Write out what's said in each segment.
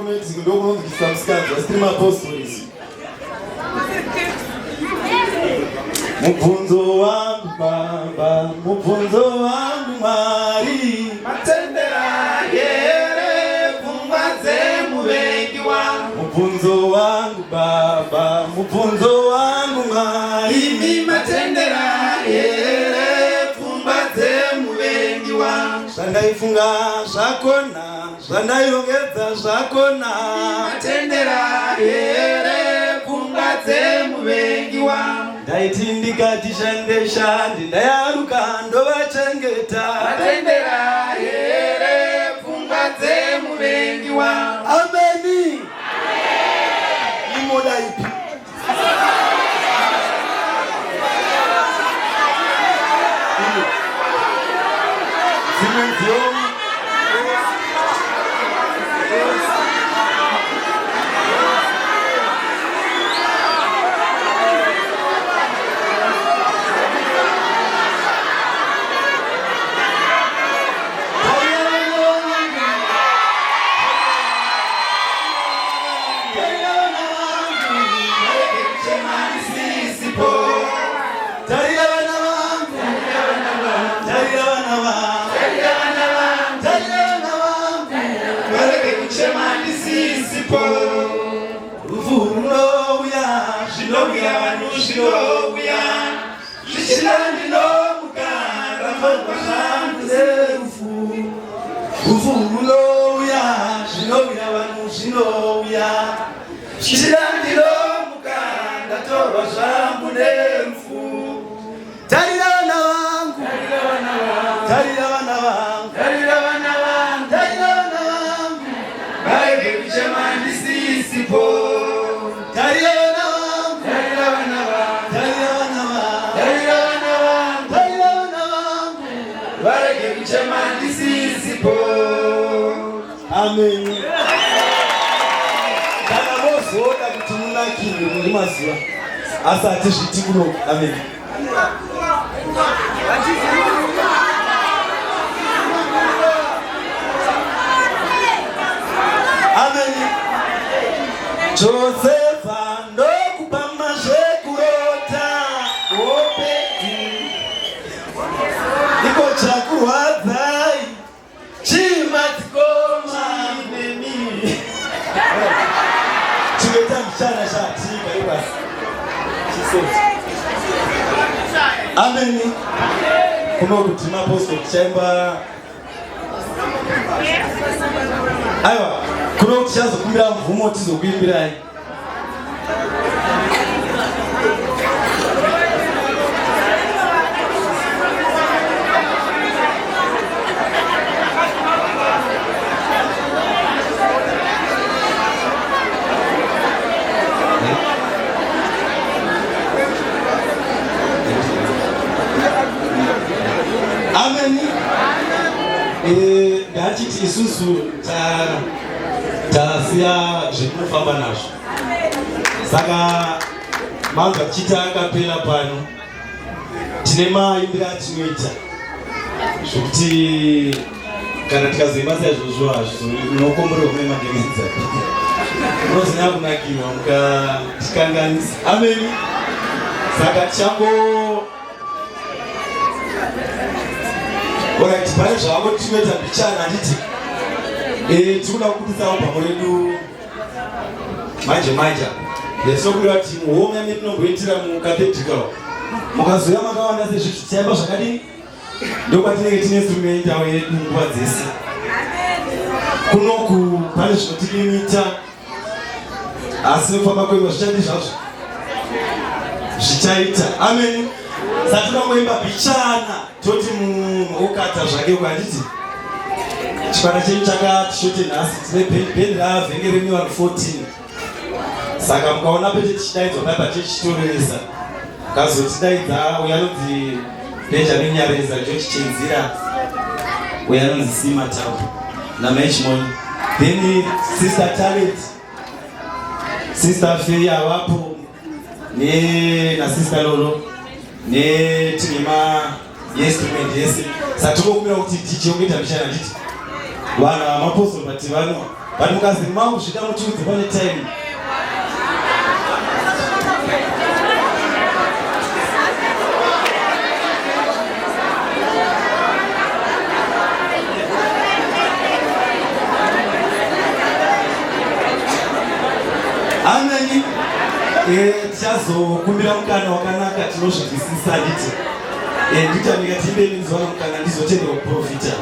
Ndogo kisamskaza stream apostles. Mpunzo wangu Baba, mpunzo wangu Mari, matendera yere kumbaze mubengi wangu. Mpunzo wangu Baba, mpunzo wangu Mari, matendera yere kumbaze mubengi wangu. Sandaifunga zakona, sandairongeza zakona, matendera yere kumbaze mubengi wangu. Ndaitindika tishande shandi ndayaruka ndovachengeta, matendera yere kumbaze mubengi wangu. Ameni. Imoda ipi Simenzio Amen. Kana bosi oda kutumuna kinyo muri maziwa. Asate shitikuno. Amen. Amen. Joseph ando kupamashe kurota. Opeti. Niko chakuwadai. Chimatikoma mimi. Tumeta mchana shati kaiwa. Amen. Kuna kutima posto chamber. Aiwa, kuna kuchazo kumbira mvumo tizo kuimbira. Amen. Gachiti isusu tasia zvinofamba nazvo. Saka manga chitanga pera pano. Tine maimbira atinoita. Zvokuti kana tikazoimba saizvozvo hazvo unokomborerwa kune magemenza. Unozonyanya kunakiwa mukatikanganisa. Amen. Saka tichango Alright, pane zvavo tinoita bichana handiti. Tikuda kukudisawo pamuredu manje. Lesokuri vati muhome metinongoitira mucathedral. Mukazoya makawanda sezvo tichaimba zvakadini? Ndokwatinenge tine instrument yavo yedu nguva dzese. Kunoku pane zvinotilimita. Asi nokufamba kwenyu zvichadi zvazvo. Zvichaita. Amen. Saka tinongoimba bichana. Toti ukata zvake ukanditi chipara chedu chakati shote nhasi tine bhendi ravhenge remi 114. Saka mukaona pete tichidaidzwa baba tichitoreresa kazotidaidza uyo anonzi Benjamin Nyareza George Chenzira uyo anonzi Sima Tabu naMechmoni. Then Sister Talent, Sister Feya wapo na Sister Lolo ne tinema instrument yese. Saka tinokumbira kuti tichiongeta mishana nditi vana vamapostoli pati vano But mukazi mangu shida muchudzi pane time. Ameni tichazokumbira mukana wakanaka tinozvinzwisisa diti nditanika timbe nenzwana mukana ndizotenda kuprofita.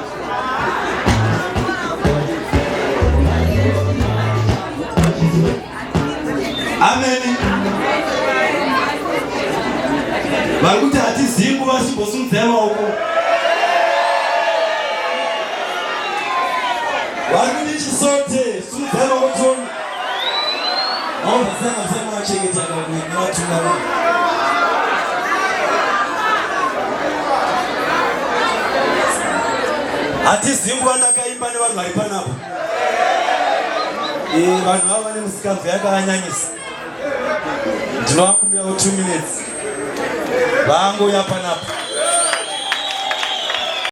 Ameni. Vari kuti hatizivi nguva simbosunzai maoko. Vari kuti chisote sunzai maoko toni. Vasanga musanga vachengeta kakuini vatungamiri. Hatizivi nguva ndakaimba nevanhu vari panapo. Vanhu vava vane musikabve yakavanyanyisa. Ndinovakumbirawo 2 minutes. Vangoya panapo.